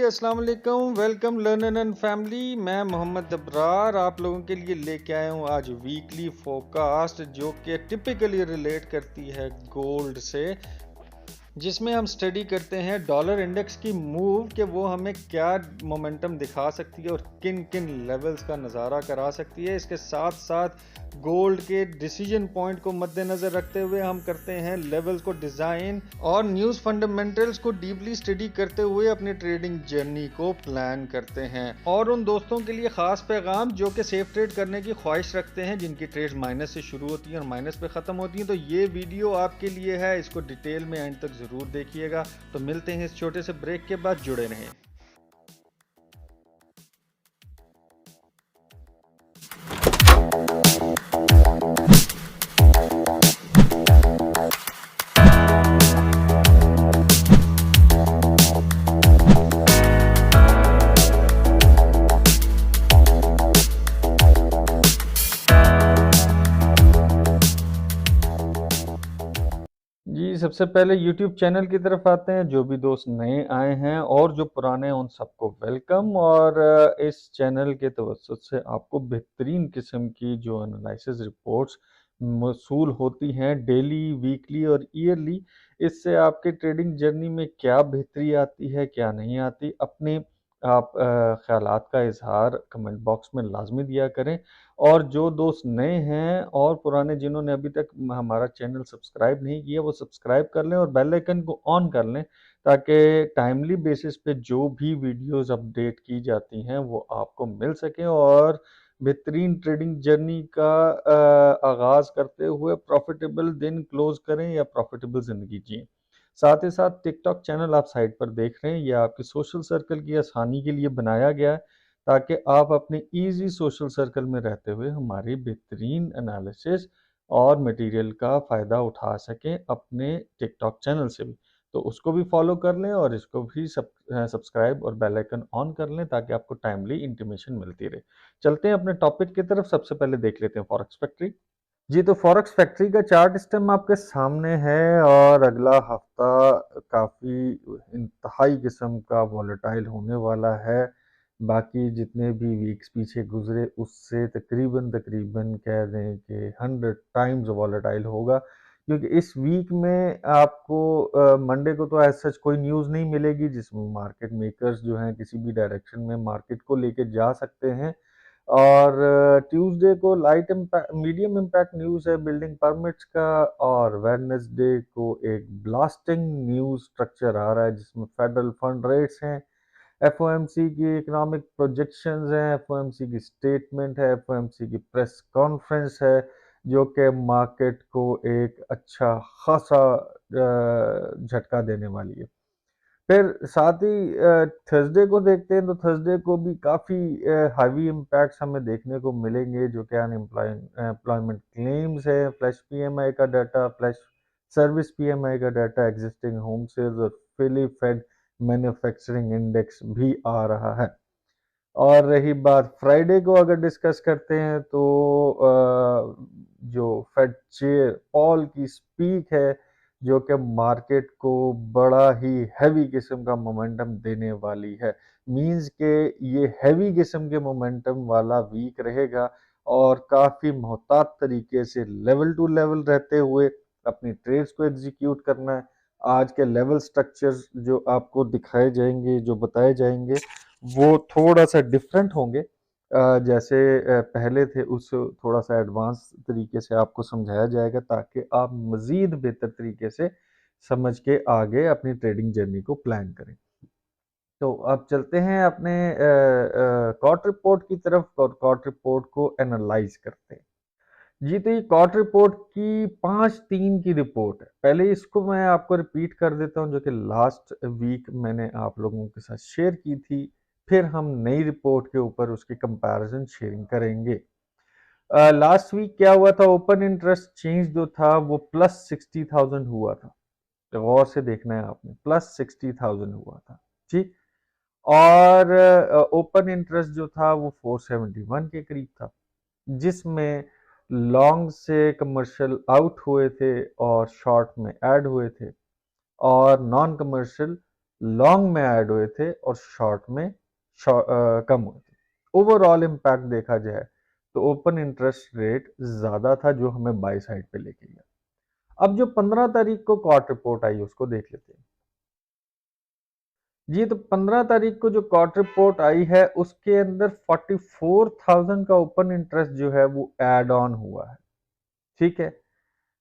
अस्सलाम वालेकुम, welcome learner and family. मैं मोहम्मद अबरार आप लोगों के लिए लेके आया हूँ आज वीकली फोरकास्ट जो कि टिपिकली रिलेट करती है गोल्ड से, जिसमें हम स्टडी करते हैं डॉलर इंडेक्स की मूव कि वो हमें क्या मोमेंटम दिखा सकती है और किन किन लेवल्स का नज़ारा करा सकती है। इसके साथ साथ गोल्ड के डिसीजन पॉइंट को मद्देनज़र रखते हुए हम करते हैं लेवल्स को डिज़ाइन और न्यूज़ फंडामेंटल्स को डीपली स्टडी करते हुए अपनी ट्रेडिंग जर्नी को प्लान करते हैं। और उन दोस्तों के लिए ख़ास पैगाम जो कि सेफ ट्रेड करने की ख्वाहिश रखते हैं, जिनकी ट्रेड्स माइनस से शुरू होती हैं और माइनस पे ख़त्म होती हैं, तो ये वीडियो आपके लिए है। इसको डिटेल में एंड तक ज़रूर देखिएगा। तो मिलते हैं इस छोटे से ब्रेक के बाद, जुड़े रहें। जी, सबसे पहले YouTube चैनल की तरफ आते हैं। जो भी दोस्त नए आए हैं और जो पुराने हैं उन सबको वेलकम। और इस चैनल के तवज्जुद से आपको बेहतरीन किस्म की जो एनालिसिस रिपोर्ट्स मौसूल होती हैं डेली, वीकली और ईयरली, इससे आपके ट्रेडिंग जर्नी में क्या बेहतरी आती है, क्या नहीं आती, अपने आप ख़यालात का इज़हार कमेंट बॉक्स में लाज़मी दिया करें। और जो दोस्त नए हैं और पुराने जिन्होंने अभी तक हमारा चैनल सब्सक्राइब नहीं किया, वो सब्सक्राइब कर लें और बेल आइकन को ऑन कर लें, ताकि टाइमली बेसिस पे जो भी वीडियोस अपडेट की जाती हैं वो आपको मिल सकें और बेहतरीन ट्रेडिंग जर्नी का आगाज़ करते हुए प्रॉफिटेबल दिन क्लोज करें या प्रॉफिटेबल ज़िंदगी जिएं। साथ ही साथ टिकटॉक चैनल आप साइड पर देख रहे हैं, यह आपके सोशल सर्कल की आसानी के लिए बनाया गया है, ताकि आप अपने ईजी सोशल सर्कल में रहते हुए हमारी बेहतरीन एनालिसिस और मटेरियल का फ़ायदा उठा सकें अपने टिकटॉक चैनल से भी। तो उसको भी फॉलो कर लें और इसको भी सब्सक्राइब और बेल आइकन ऑन कर लें, ताकि आपको टाइमली इंटीमेशन मिलती रहे। चलते हैं अपने टॉपिक की तरफ। सबसे पहले देख लेते हैं फॉरेक्स फैक्ट्री। जी, तो फॉरेक्स फैक्ट्री का चार्ट इस टाइम आपके सामने है और अगला हफ्ता काफ़ी इंतहाई किस्म का वॉलेटाइल होने वाला है। बाकी जितने भी वीक्स पीछे गुजरे उससे तकरीबन तकरीबन कह दें कि 100 टाइम्स वॉलेटाइल होगा, क्योंकि इस वीक में आपको मंडे को तो ऐसा सच कोई न्यूज़ नहीं मिलेगी जिसमें मार्केट मेकर्स जो हैं किसी भी डायरेक्शन में मार्केट को लेके जा सकते हैं। और ट्यूसडे को light impact medium impact news है बिल्डिंग परमिट्स का। और वेडनेसडे को एक ब्लास्टिंग न्यूज़ स्ट्रक्चर आ रहा है जिसमें फेडरल फंड रेट्स हैं, एफओएमसी की इकोनॉमिक प्रोजेक्शंस हैं, एफओएमसी की स्टेटमेंट है, एफओएमसी की प्रेस कॉन्फ्रेंस है, जो कि मार्केट को एक अच्छा खासा झटका देने वाली है। फिर साथ ही थर्सडे को देखते हैं, तो थर्सडे को भी काफ़ी हैवी इम्पैक्ट्स हमें देखने को मिलेंगे, जो कि एम्प्लॉयमेंट क्लेम्स है, फ्लैश पीएमआई का डाटा, फ्लैश सर्विस पीएमआई का डाटा, एग्जिस्टिंग होम सेल्स और फिली फेड मैन्युफैक्चरिंग इंडेक्स भी आ रहा है। और रही बात फ्राइडे को अगर डिस्कस करते हैं, तो जो फेड चेयर पॉल की स्पीच है, जो कि मार्केट को बड़ा ही हैवी किस्म का मोमेंटम देने वाली है। मींस के ये हैवी किस्म के मोमेंटम वाला वीक रहेगा और काफ़ी मोहतात तरीके से लेवल टू लेवल रहते हुए अपनी ट्रेड्स को एग्जीक्यूट करना है। आज के लेवल स्ट्रक्चर्स जो आपको दिखाए जाएंगे, जो बताए जाएंगे, वो थोड़ा सा डिफरेंट होंगे। जैसे पहले थे उस थोड़ा सा एडवांस तरीके से आपको समझाया जाएगा, ताकि आप मज़ीद बेहतर तरीके से समझ के आगे अपनी ट्रेडिंग जर्नी को प्लान करें। तो अब चलते हैं अपने कॉट रिपोर्ट की तरफ और कॉट रिपोर्ट को एनालाइज करते हैं। जी, तो ये कॉट रिपोर्ट की 5/3 की रिपोर्ट है। पहले इसको मैं आपको रिपीट कर देता हूँ, जो कि लास्ट वीक मैंने आप लोगों के साथ शेयर की थी। फिर हम नई रिपोर्ट के ऊपर उसकी कंपैरिजन शेयरिंग करेंगे। लास्ट वीक क्या हुआ था, ओपन इंटरेस्ट चेंज जो था वो +60,000 हुआ था। तो गौर से देखना है आपने, +60,000 हुआ था जी। और ओपन इंटरेस्ट जो था वो 471 के करीब था, जिसमें लॉन्ग से कमर्शियल आउट हुए थे और शॉर्ट में ऐड हुए थे, और नॉन कमर्शियल लॉन्ग में ऐड हुए थे और शॉर्ट में कम हुए थे। ओवरऑल इम्पैक्ट देखा जाए तो ओपन इंटरेस्ट रेट ज़्यादा था जो हमें बाई साइड पे लेके गया। अब जो 15 तारीख को कॉर्ट रिपोर्ट आई उसको देख लेते हैं। जी, तो 15 तारीख को जो कॉर्ट रिपोर्ट आई है उसके अंदर 44,000 का ओपन इंटरेस्ट जो है वो ऐड ऑन हुआ है। ठीक है,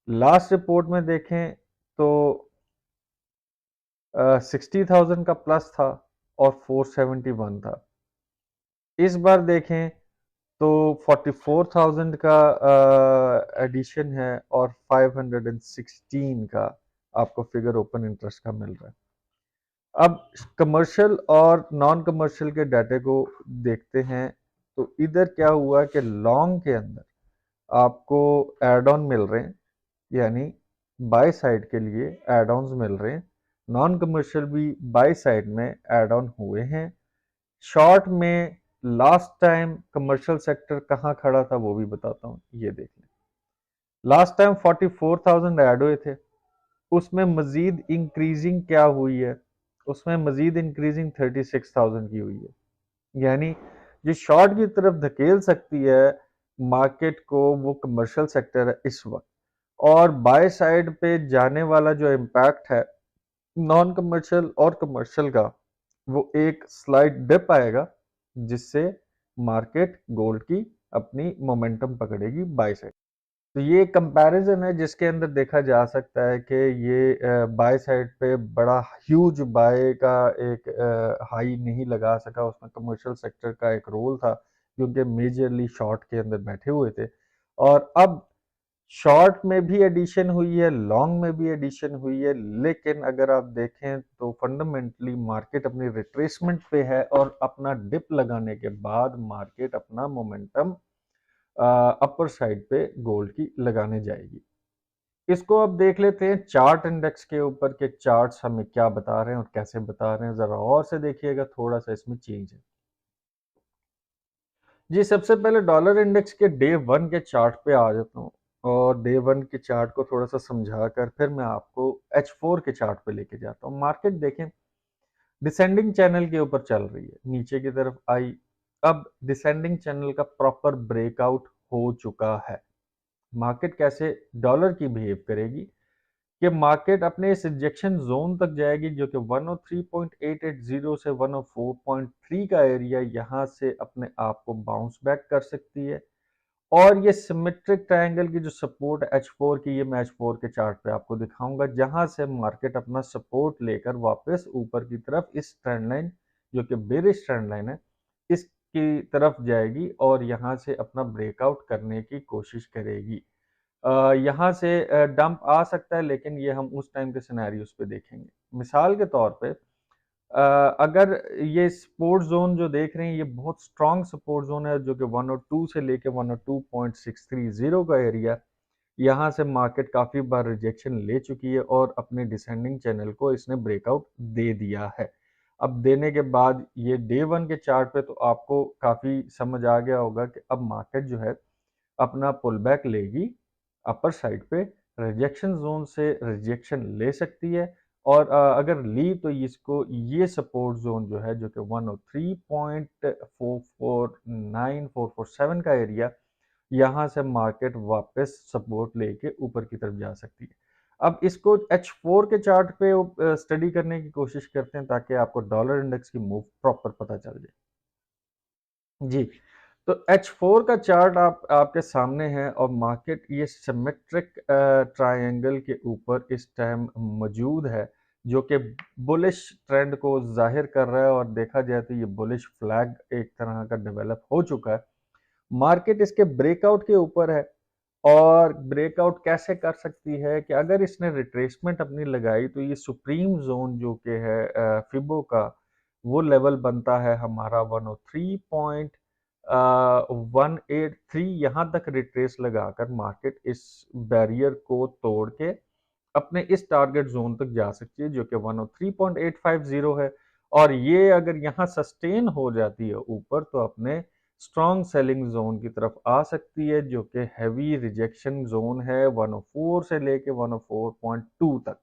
लास्ट रिपोर्ट में देखें तो 60,000 का प्लस था और 471 था। इस बार देखें तो 44,000 का एडिशन है और 516 का आपको फिगर ओपन इंटरेस्ट का मिल रहा है। अब कमर्शियल और नॉन कमर्शियल के डाटे को देखते हैं तो इधर क्या हुआ कि लॉन्ग के अंदर आपको एड ऑन मिल रहे हैं, यानी बाय साइड के लिए एड ऑन्स मिल रहे हैं। नॉन कमर्शियल भी बाय साइड में एड ऑन हुए हैं। शॉर्ट में लास्ट टाइम कमर्शियल सेक्टर कहाँ खड़ा था वो भी बताता हूँ, ये देख लें। लास्ट टाइम 44,000 ऐड हुए थे, उसमें मजीद इंक्रीजिंग क्या हुई है, उसमें मजीद इंक्रीजिंग 36,000 की हुई है। यानी जो शॉर्ट की तरफ धकेल सकती है मार्केट को वो कमर्शियल सेक्टर है इस वक्त, और बाय साइड पे जाने वाला जो इम्पैक्ट है नॉन कमर्शियल और कमर्शियल का, वो एक स्लाइड डिप आएगा जिससे मार्केट गोल्ड की अपनी मोमेंटम पकड़ेगी बाय साइड। तो ये कंपैरिजन है जिसके अंदर देखा जा सकता है कि ये बाय साइड पे बड़ा ह्यूज बाय का एक हाई नहीं लगा सका, उसमें कमर्शियल सेक्टर का एक रोल था क्योंकि मेजरली शॉर्ट के अंदर बैठे हुए थे। और अब शॉर्ट में भी एडिशन हुई है, लॉन्ग में भी एडिशन हुई है, लेकिन अगर आप देखें तो फंडामेंटली मार्केट अपनी रिट्रेसमेंट पे है और अपना डिप लगाने के बाद मार्केट अपना मोमेंटम अपर साइड पे गोल्ड की लगाने जाएगी। इसको अब देख लेते हैं चार्ट इंडेक्स के ऊपर के चार्ट्स हमें क्या बता रहे हैं और कैसे बता रहे हैं, जरा और से देखिएगा, थोड़ा सा इसमें चेंज है। जी, सबसे पहले डॉलर इंडेक्स के डे वन के चार्ट पे आ जाता हूँ और डे वन के चार्ट को थोड़ा सा समझा कर फिर मैं आपको H4 के चार्ट पे लेके जाता हूँ। मार्केट देखें डिसेंडिंग चैनल के ऊपर चल रही है, नीचे की तरफ आई। अब डिसेंडिंग चैनल का प्रॉपर ब्रेकआउट हो चुका है। मार्केट कैसे डॉलर की बिहेव करेगी कि मार्केट अपने इस रिजेक्शन जोन तक जाएगी जो कि 103.880 से 104.3 का एरिया, यहाँ से अपने आप को बाउंस बैक कर सकती है। और ये सिमेट्रिक ट्रायंगल की जो सपोर्ट H4 की, ये मैं H4 के चार्ट पे आपको दिखाऊंगा, जहां से मार्केट अपना सपोर्ट लेकर वापस ऊपर की तरफ इस ट्रेंड लाइन जो कि बेरिश ट्रेंड लाइन है इसकी तरफ जाएगी और यहाँ से अपना ब्रेकआउट करने की कोशिश करेगी। यहाँ से डंप आ सकता है, लेकिन ये हम उस टाइम के सिनेरियोस पे देखेंगे। मिसाल के तौर पे अगर ये सपोर्ट जोन जो देख रहे हैं ये बहुत स्ट्रॉन्ग सपोर्ट जोन है जो कि 102 से लेके 102.630 का एरिया, यहाँ से मार्केट काफ़ी बार रिजेक्शन ले चुकी है और अपने डिसेंडिंग चैनल को इसने ब्रेकआउट दे दिया है। अब देने के बाद ये डे वन के चार्ट पे तो आपको काफ़ी समझ आ गया होगा कि अब मार्केट जो है अपना पुल बैक लेगी अपर साइड पे, रिजेक्शन जोन से रिजेक्शन ले सकती है और अगर ली तो इसको ये सपोर्ट जोन जो है जो कि 103.449447 का एरिया, यहाँ से मार्केट वापस सपोर्ट लेके ऊपर की तरफ जा सकती है। अब इसको H4 के चार्ट पे स्टडी करने की कोशिश करते हैं ताकि आपको डॉलर इंडेक्स की मूव प्रॉपर पता चल जाए। जी, तो H4 का चार्ट आपके सामने है और मार्केट ये सिमेट्रिक ट्रायंगल के ऊपर इस टाइम मौजूद है जो कि बुलिश ट्रेंड को जाहिर कर रहा है और देखा जाए तो ये बुलिश फ्लैग एक तरह का डेवलप हो चुका है। मार्केट इसके ब्रेकआउट के ऊपर है और ब्रेकआउट कैसे कर सकती है कि अगर इसने रिट्रेसमेंट अपनी लगाई तो ये सुप्रीम जोन जो कि है फिबो का, वो लेवल बनता है हमारा 103.183, यहाँ तक रिट्रेस लगाकर मार्केट इस बैरियर को तोड़ के अपने इस टारगेट जोन तक जा सकती है जो कि 103.850 है। और ये अगर यहाँ सस्टेन हो जाती है ऊपर तो अपने स्ट्रॉन्ग सेलिंग जोन की तरफ आ सकती है जो कि हैवी रिजेक्शन जोन है 104 से लेके 104.2 तक।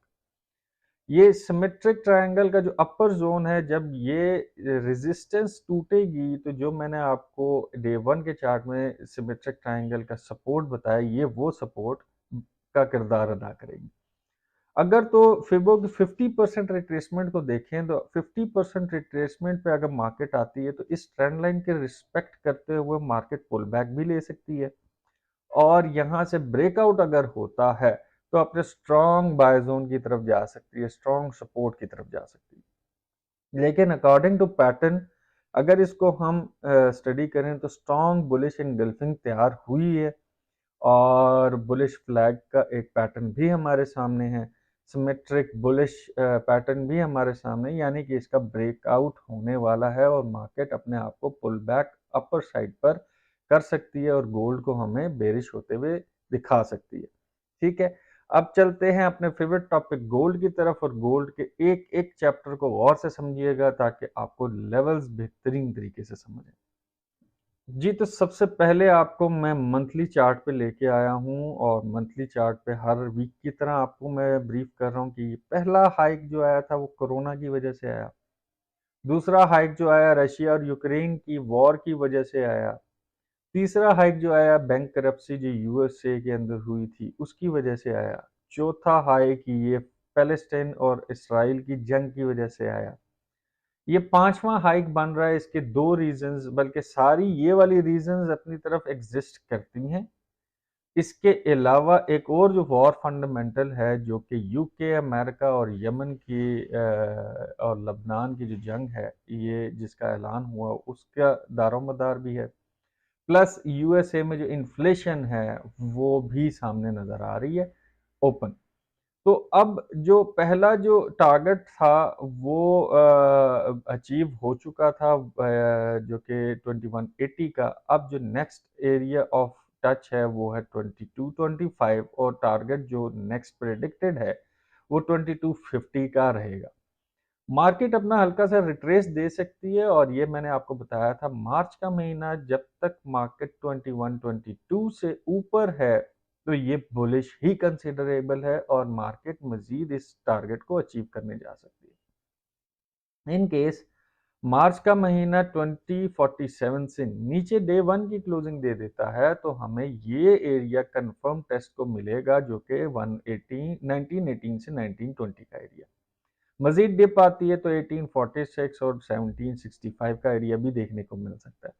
ये सिमेट्रिक ट्रायंगल का जो अपर जोन है, जब ये रेजिस्टेंस टूटेगी तो जो मैंने आपको डे 1 के चार्ट में सिमेट्रिक ट्रायंगल का सपोर्ट बताया, ये वो सपोर्ट का किरदार अदा करेगी। अगर तो फिबो की 50% रिट्रेसमेंट को देखें तो 50% रिट्रेसमेंट पे अगर मार्केट आती है तो इस ट्रेंड लाइन के रिस्पेक्ट करते हुए मार्केट पुल बैक भी ले सकती है, और यहाँ से ब्रेकआउट अगर होता है तो अपने स्ट्रॉन्ग बाय जोन की तरफ जा सकती है, स्ट्रॉन्ग सपोर्ट की तरफ जा सकती है। लेकिन अकॉर्डिंग टू पैटर्न अगर इसको हम स्टडी करें तो स्ट्रॉन्ग बुलिश इनगल्फिंग तैयार हुई है, और बुलिश फ्लैग का एक पैटर्न भी हमारे सामने है, सिमेट्रिक बुलिश पैटर्न भी हमारे सामने, यानी कि इसका ब्रेकआउट होने वाला है और मार्केट अपने आप को पुल बैक अपर साइड पर कर सकती है और गोल्ड को हमें बेरिश होते हुए दिखा सकती है। ठीक है, अब चलते हैं अपने फेवरेट टॉपिक गोल्ड की तरफ, और गोल्ड के एक एक चैप्टर को गौर से समझिएगा ताकि आपको लेवल्स बेहतरीन तरीके से समझें। जी, तो सबसे पहले आपको मैं मंथली चार्ट पे लेके आया हूँ, और मंथली चार्ट पे हर वीक की तरह आपको मैं ब्रीफ कर रहा हूँ कि पहला हाइक जो आया था वो कोरोना की वजह से आया। दूसरा हाइक जो आया रशिया और यूक्रेन की वॉर की वजह से आया। तीसरा हाइक जो आया बैंक करप्सी जो यूएसए के अंदर हुई थी उसकी वजह से आया। चौथा हाइक ये पैलेस्टाइन और इसराइल की जंग की वजह से आया। ये पांचवा हाइक बन रहा है, इसके दो रीजंस, बल्कि सारी ये वाली रीजंस अपनी तरफ एग्जिस्ट करती हैं। इसके अलावा एक और जो वॉर फंडामेंटल है जो कि यूके, अमेरिका और यमन की और लबनान की जो जंग है, ये जिसका ऐलान हुआ उसका दारोमदार भी है। प्लस यूएसए में जो इन्फ्लेशन है वो भी सामने नजर आ रही है ओपन। तो अब जो पहला जो टारगेट था वो अचीव हो चुका था, जो कि 2180 का। अब जो नेक्स्ट एरिया ऑफ टच है वो है 2225, और टारगेट जो नेक्स्ट प्रेडिक्टेड है वो 2250 का रहेगा। मार्केट अपना हल्का सा रिट्रेस दे सकती है, और ये मैंने आपको बताया था मार्च का महीना जब तक मार्केट 2122 से ऊपर है तो ये बुलिश ही कंसिडरेबल है, और मार्केट मजीद इस टारगेट को अचीव करने जा सकती है। इन केस मार्च का महीना 2047 से नीचे डे 1 की क्लोजिंग दे देता है तो हमें ये एरिया कंफर्म टेस्ट को मिलेगा जो कि 118 1918 से 1920 का एरिया। मजीद डिप आती है तो 1846 और 1765 का एरिया भी देखने को मिल सकता है।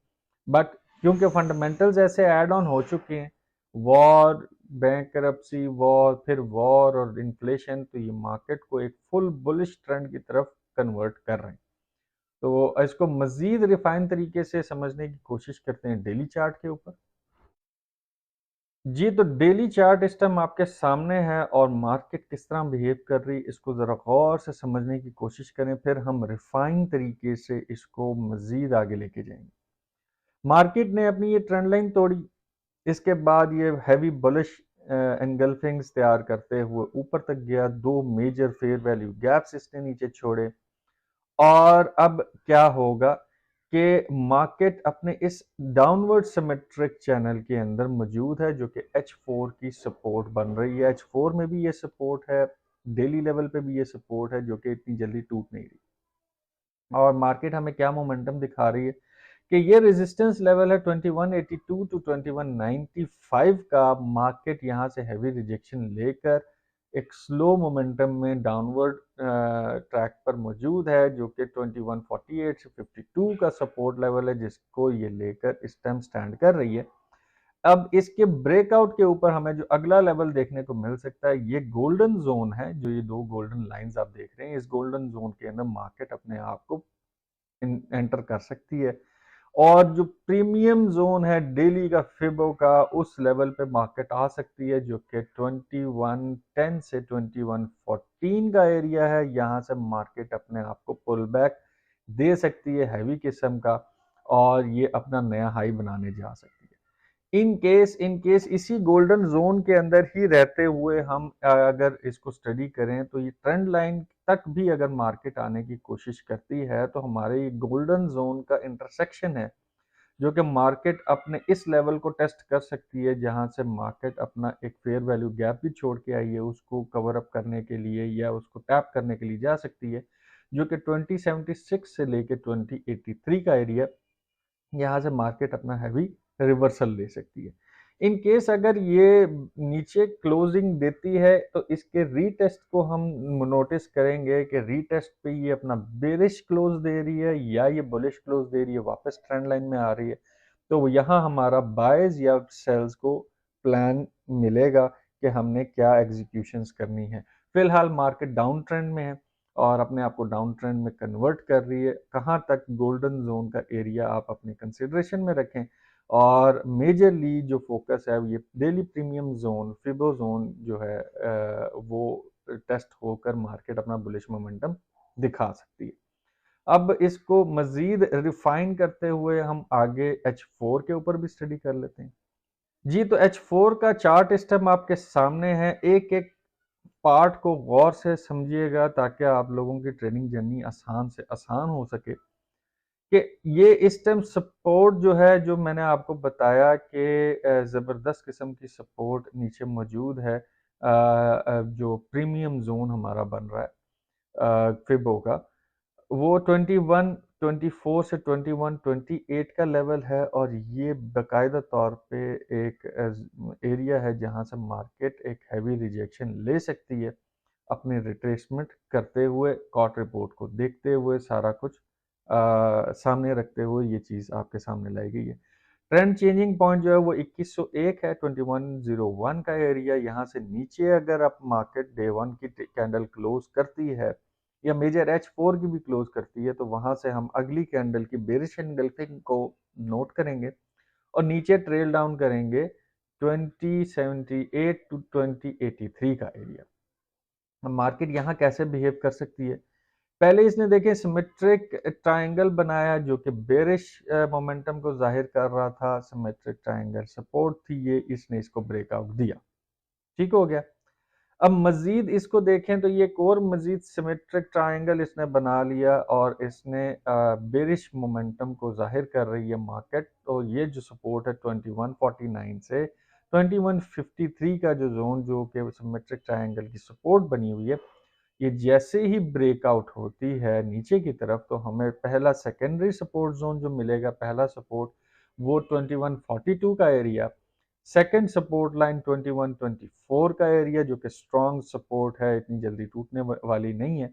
बट क्योंकि फंडामेंटल्स ऐसे ऐड ऑन हो चुके हैं, वॉर, बैंक करप्सी, वॉर, फिर वॉर और इन्फ्लेशन, तो ये मार्केट को एक फुल बुलिश ट्रेंड की तरफ कन्वर्ट कर रहे हैं। तो इसको मजीद रिफाइन तरीके से समझने की कोशिश करते हैं डेली चार्ट के ऊपर। जी, तो डेली चार्ट इस टाइम आपके सामने है, और मार्केट किस तरह बिहेव कर रही है इसको ज़रा गौर से समझने की कोशिश करें, फिर हम रिफाइन तरीके से इसको मज़ीद आगे लेके जाएंगे। मार्केट ने अपनी ये ट्रेंड लाइन तोड़ी, इसके बाद ये हैवी बुलिश एंगल्फिंग्स तैयार करते हुए ऊपर तक गया, दो मेजर फेयर वैल्यू गैप्स इसने नीचे छोड़े। और अब क्या होगा कि मार्केट अपने इस डाउनवर्ड सिमेट्रिक चैनल के अंदर मौजूद है जो कि H4 की सपोर्ट बन रही है। H4 में भी ये सपोर्ट है, डेली लेवल पे भी ये सपोर्ट है जो कि इतनी जल्दी टूट नहीं रही, और मार्केट हमें क्या मोमेंटम दिखा रही है कि ये रेजिस्टेंस लेवल है 2182 टू 2195 का। मार्केट यहाँ से हैवी रिजेक्शन लेकर एक स्लो मोमेंटम में डाउनवर्ड ट्रैक पर मौजूद है जो कि 2148 से 52 का सपोर्ट लेवल है, जिसको ये लेकर इस टाइम स्टैंड कर रही है। अब इसके ब्रेकआउट के ऊपर हमें जो अगला लेवल देखने को मिल सकता है, ये गोल्डन जोन है, जो ये दो गोल्डन लाइंस आप देख रहे हैं, इस गोल्डन जोन के अंदर मार्केट अपने आप को एंटर कर सकती है। और जो प्रीमियम जोन है डेली का फिबो का, उस लेवल पे मार्केट आ सकती है जो कि 2110 से 2114 का एरिया है। यहाँ से मार्केट अपने आप को पुल बैक दे सकती है हैवी किस्म का, और ये अपना नया हाई बनाने जा सकती है। इन केस इसी गोल्डन जोन के अंदर ही रहते हुए हम अगर इसको स्टडी करें तो ये ट्रेंड लाइन तक भी अगर मार्केट आने की कोशिश करती है तो हमारे ये गोल्डन जोन का इंटरसेक्शन है जो कि मार्केट अपने इस लेवल को टेस्ट कर सकती है, जहां से मार्केट अपना एक फेयर वैल्यू गैप भी छोड़ के आई है, उसको कवर अप करने के लिए या उसको टैप करने के लिए जा सकती है, जो कि 2076 से लेके 2083 का एरिया, यहाँ से मार्केट अपना हैवी रिवर्सल ले सकती है। इन केस अगर ये नीचे क्लोजिंग देती है तो इसके रीटेस्ट को हम नोटिस करेंगे कि रीटेस्ट पे ये अपना बेरिश क्लोज दे रही है या ये बुलिश क्लोज दे रही है, वापस ट्रेंड लाइन में आ रही है, तो यहाँ हमारा बायर्स या सेल्स को प्लान मिलेगा कि हमने क्या एग्जीक्यूशंस करनी है। फिलहाल मार्केट डाउन ट्रेंड में है और अपने आप को डाउन ट्रेंड में कन्वर्ट कर रही है। कहाँ तक गोल्डन जोन का एरिया आप अपने कंसिडरेशन में रखें, और मेजरली जो फोकस है ये डेली प्रीमियम जोन, फिबो जोन जो है वो टेस्ट होकर मार्केट अपना बुलिश मोमेंटम दिखा सकती है। अब इसको मजीद रिफाइन करते हुए हम आगे H4 के ऊपर भी स्टडी कर लेते हैं। जी, तो H4 का चार्ट इस टाइम आपके सामने है। एक एक पार्ट को गौर से समझिएगा ताकि आप लोगों की ट्रेडिंग जर्नी आसान से आसान हो सके। कि ये इस टाइम सपोर्ट जो है, जो मैंने आपको बताया कि ज़बरदस्त किस्म की सपोर्ट नीचे मौजूद है, जो प्रीमियम जोन हमारा बन रहा है फिबो का, वो 21 24 से 21 28 का लेवल है, और ये बाकायदा तौर पे एक एरिया है जहां से मार्केट एक हैवी रिजेक्शन ले सकती है, अपने रिट्रेसमेंट करते हुए, कॉट रिपोर्ट को देखते हुए, सारा कुछ सामने रखते हुए ये चीज़ आपके सामने लाई गई है। ट्रेंड चेंजिंग पॉइंट जो है वो 2101 है, 2101 का एरिया। यहाँ से नीचे अगर आप मार्केट डे वन की कैंडल क्लोज करती है या मेजर H4 की भी क्लोज करती है, तो वहां से हम अगली कैंडल की बेरिश एंगल्फिंग को नोट करेंगे और नीचे ट्रेल डाउन करेंगे 2078 टू 2083 का एरिया। मार्केट यहाँ कैसे बिहेव कर सकती है? पहले इसने देखे सिमेट्रिक ट्रायंगल बनाया जो कि बेरिश मोमेंटम को जाहिर कर रहा था। सिमेट्रिक ट्रायंगल सपोर्ट थी ये, इसने इसको ब्रेकआउट दिया, ठीक हो गया। अब मजीद इसको देखें तो ये एक और मजीद सिमेट्रिक ट्रायंगल इसने बना लिया और इसने बेरिश मोमेंटम को जाहिर कर रही है मार्केट। तो ये जो सपोर्ट है 2149 से 2153 का जो जोन, जो कि सिमेट्रिक ट्रायंगल की सपोर्ट बनी हुई है, ये जैसे ही ब्रेकआउट होती है नीचे की तरफ, तो हमें पहला सेकेंडरी सपोर्ट जोन जो मिलेगा, पहला सपोर्ट वो 2142 का एरिया, सेकंड सपोर्ट लाइन 2124 का एरिया जो कि स्ट्रॉन्ग सपोर्ट है, इतनी जल्दी टूटने वाली नहीं है,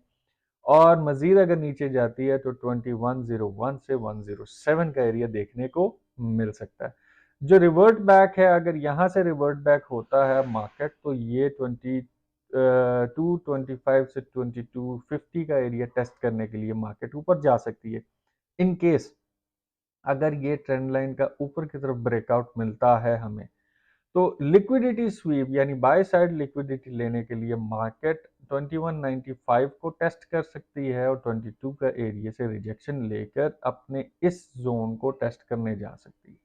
और मजीद अगर नीचे जाती है तो 2101 से 107 का एरिया देखने को मिल सकता है। जो रिवर्ट बैक है, अगर यहाँ से रिवर्ट बैक होता है मार्केट, तो ये 2225 से 2250 का एरिया टेस्ट करने के लिए मार्केट ऊपर जा सकती है। इन केस अगर ये ट्रेंड लाइन का ऊपर की तरफ ब्रेकआउट मिलता है हमें, तो लिक्विडिटी स्वीप यानी बाय साइड लिक्विडिटी लेने के लिए मार्केट 2195 को टेस्ट कर सकती है और 22 का एरिया से रिजेक्शन लेकर अपने इस जोन को टेस्ट करने जा सकती है,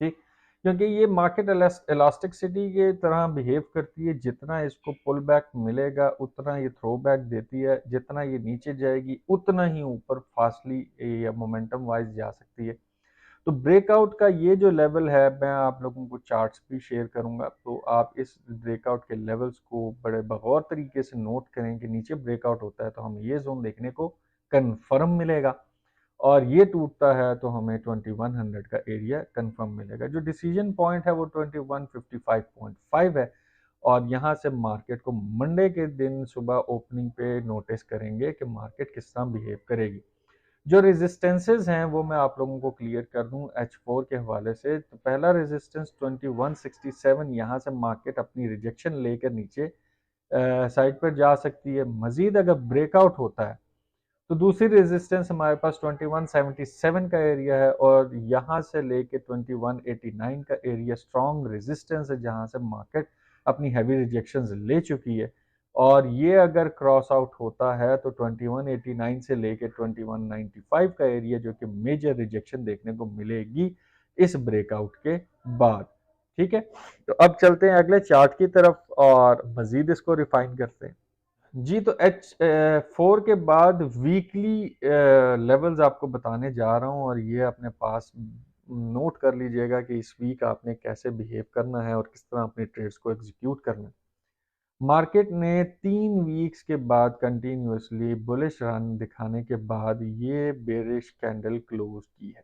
ठीक। क्योंकि ये मार्केट इलास्टिसिटी के तरह बिहेव करती है, जितना इसको पुल बैक मिलेगा उतना ये थ्रो बैक देती है, जितना ये नीचे जाएगी उतना ही ऊपर फास्टली या मोमेंटम वाइज जा सकती है। तो ब्रेकआउट का ये जो लेवल है, मैं आप लोगों को चार्ट्स भी शेयर करूंगा, तो आप इस ब्रेकआउट के लेवल्स को बड़े बगौर तरीके से नोट करें कि नीचे ब्रेकआउट होता है तो हमें ये जोन देखने को कंफर्म मिलेगा, और ये टूटता है तो हमें 2100 का एरिया कंफर्म मिलेगा। जो डिसीजन पॉइंट है वो 2155.5 है, और यहाँ से मार्केट को मंडे के दिन सुबह ओपनिंग पे नोटिस करेंगे कि मार्केट किस तरह बिहेव करेगी। जो रेजिस्टेंसेज हैं वो मैं आप लोगों को क्लियर कर दूं H4 के हवाले से। तो पहला रेजिस्टेंस 2167, यहाँ से मार्केट अपनी रिजेक्शन लेकर नीचे साइड पर जा सकती है। मजीद अगर ब्रेकआउट होता है तो दूसरी रेजिस्टेंस हमारे पास 2177 का एरिया है, और यहाँ से लेके 2189 का एरिया स्ट्रॉन्ग रेजिस्टेंस है, जहाँ से मार्केट अपनी हैवी रिजेक्शंस ले चुकी है। और ये अगर क्रॉस आउट होता है तो 2189 से लेके 2195 का एरिया, जो कि मेजर रिजेक्शन देखने को मिलेगी इस ब्रेकआउट के बाद, ठीक है। तो अब चलते हैं अगले चार्ट की तरफ और मजीद इसको रिफाइन करते हैं। जी, तो H4 के बाद वीकली लेवल्स आपको बताने जा रहा हूँ, और ये अपने पास नोट कर लीजिएगा कि इस वीक आपने कैसे बिहेव करना है और किस तरह अपने ट्रेड्स को एग्जीक्यूट करना है। मार्केट ने 3 वीक्स के बाद कंटिन्यूअसली बुलिश रन दिखाने के बाद ये बेरिश कैंडल क्लोज की है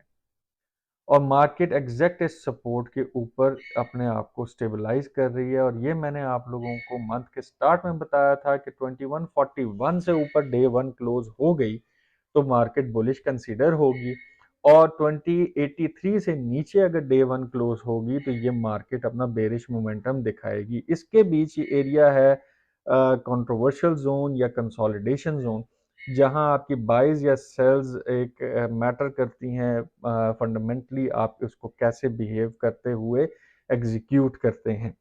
और मार्केट एग्जैक्ट इस सपोर्ट के ऊपर अपने आप को स्टेबलाइज कर रही है। और ये मैंने आप लोगों को मंथ के स्टार्ट में बताया था कि 2141 से ऊपर डे 1 क्लोज हो गई तो मार्केट बुलिश कंसीडर होगी, और 2083 से नीचे अगर डे 1 क्लोज होगी तो ये मार्केट अपना बेरिश मोमेंटम दिखाएगी। इसके बीच ये एरिया है कंट्रोवर्शियल जोन या कंसोलिडेशन जोन, जहां आपकी बाइज या सेल्स एक मैटर करती हैं। फंडामेंटली आप उसको कैसे बिहेव करते हुए एग्जीक्यूट करते हैं।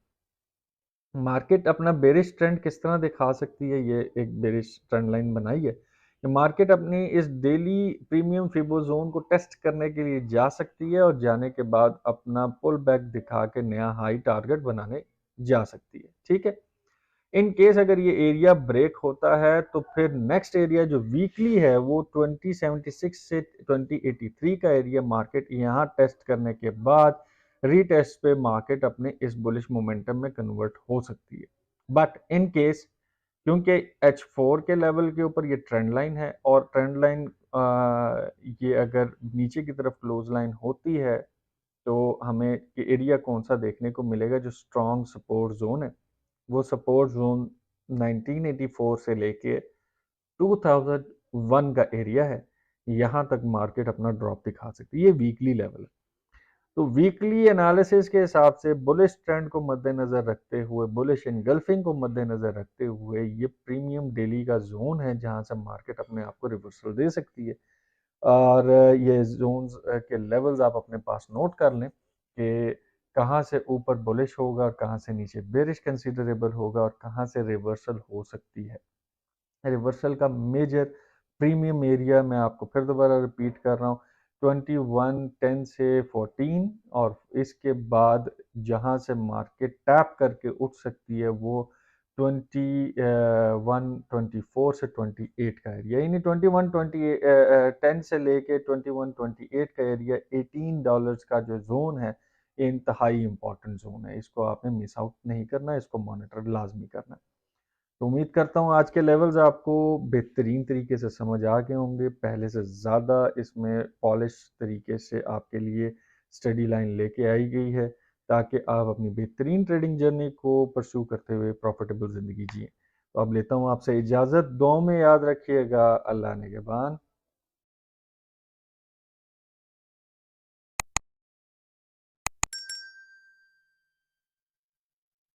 मार्केट अपना बेरिश ट्रेंड किस तरह दिखा सकती है, ये एक बेरिश ट्रेंड लाइन बनाई है कि मार्केट अपनी इस डेली प्रीमियम फिबो जोन को टेस्ट करने के लिए जा सकती है और जाने के बाद अपना पुल बैक दिखा के नया हाई टारगेट बनाने जा सकती है। ठीक है, इन केस अगर ये एरिया ब्रेक होता है तो फिर नेक्स्ट एरिया जो वीकली है वो 2076 से 2083 का एरिया मार्केट यहाँ टेस्ट करने के बाद रीटेस्ट पे मार्केट अपने इस बुलिश मोमेंटम में कन्वर्ट हो सकती है। बट इन केस, क्योंकि H4 के लेवल के ऊपर ये ट्रेंड लाइन है और ट्रेंड लाइन ये अगर नीचे की तरफ क्लोज लाइन होती है तो हमें ये एरिया कौन सा देखने को मिलेगा जो स्ट्रॉन्ग सपोर्ट जोन है। वो सपोर्ट जोन 1984 से लेके 2001 का एरिया है। यहाँ तक मार्केट अपना ड्रॉप दिखा सकती है, ये वीकली लेवल है। तो वीकली एनालिसिस के हिसाब से बुलिश ट्रेंड को मद्देनजर रखते हुए, बुलिश इनगल्फिंग को मद्देनजर रखते हुए ये प्रीमियम डेली का जोन है जहां से मार्केट अपने आप को रिवर्सल दे सकती है। और ये जोन्स के लेवल्स आप अपने पास नोट कर लें कि कहाँ से ऊपर बुलिश होगा और कहाँ से नीचे बेरिश कंसीडरेबल होगा और कहाँ से रिवर्सल हो सकती है। रिवर्सल का मेजर प्रीमियम एरिया मैं आपको फिर दोबारा रिपीट कर रहा हूँ 2110 से 14, और इसके बाद जहाँ से मार्केट टैप करके उठ सकती है वो 2124 से 28 का एरिया, यानी 10 से लेके 2128 का एरिया $18 का जो जोन है, इंतहाई इंपॉर्टेंट जोन है। इसको आपने मिस आउट नहीं करना, इसको मॉनिटर लाजमी करना है। तो उम्मीद करता हूँ आज के लेवल्स आपको बेहतरीन तरीके से समझ आ गए होंगे, पहले से ज़्यादा इसमें पॉलिश तरीके से आपके लिए स्टडी लाइन लेके आई गई है ताकि आप अपनी बेहतरीन ट्रेडिंग जर्नी को परस्यू करते हुए प्रॉफिटेबल ज़िंदगी जिए। तो अब लेता हूँ आपसे इजाज़त, दुआओं में याद रखिएगा। अल्लाह निगहबान।